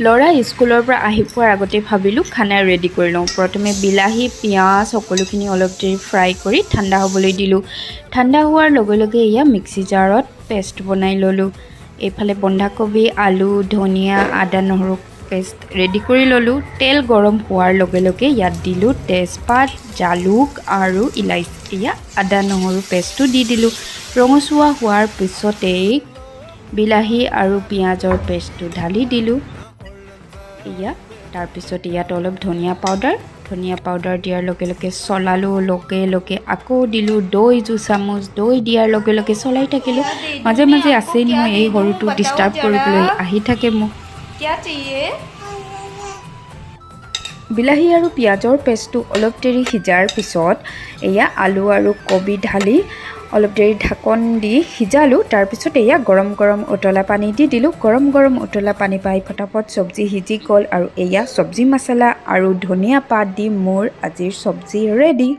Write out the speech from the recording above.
ল'ৰা স্কুলৰ পৰা আহি পোৱাৰ আগতে ভাবিলোঁ খানা ৰেডি কৰি লওঁ। প্ৰথমে বিলাহী পিঁয়াজ সকলোখিনি অলপ দেৰি ফ্ৰাই কৰি ঠাণ্ডা হ'বলৈ দিলোঁ। ঠাণ্ডা হোৱাৰ লগে লগে এয়া মিক্সি জাৰত পেষ্ট বনাই ল'লোঁ। এইফালে বন্ধাকবি আলু ধনিয়া আদা নহৰু পেষ্ট ৰেডি কৰি ল'লোঁ। তেল গৰম হোৱাৰ লগে লগে ইয়াত দিলোঁ তেজপাত জালুক আৰু ইলাইচি। এয়া আদা নহৰু পেষ্টটো দি দিলোঁ। ৰঙচুৱা হোৱাৰ পিছতেই বিলাহী আৰু পিঁয়াজৰ পেষ্টটো ঢালি দিলোঁ। তাৰপিছত ইয়াত অলপ ধনিয়া পাউডাৰ দিয়াৰ লগে লগে চলালোঁ। লগে লগে আকৌ দিলোঁ দৈ 2 চামুচ। দৈ দিয়াৰ লগে লগে চলাই থাকিলোঁ। মাজে মাজে আছেই নহয় এই সৰুটো ডিষ্টাৰ্ব কৰিবলৈ আহি থাকে মোক। বিলাহী আৰু পিঁয়াজৰ পেষ্টটো অলপ দেৰি সিজাৰ পিছত এয়া আলু আৰু কবি ঢালি অলপ দেৰি ঢাকন দি সিজালোঁ। তাৰপিছত এয়া গৰম গৰম উতলা পানী দি দিলোঁ। গৰম গৰম উতলা পানী পাই ফটাফট চব্জি সিজি গ'ল আৰু এয়া চব্জি মছলা আৰু ধনিয়া পাত দি মোৰ আজিৰ চব্জি ৰেডি।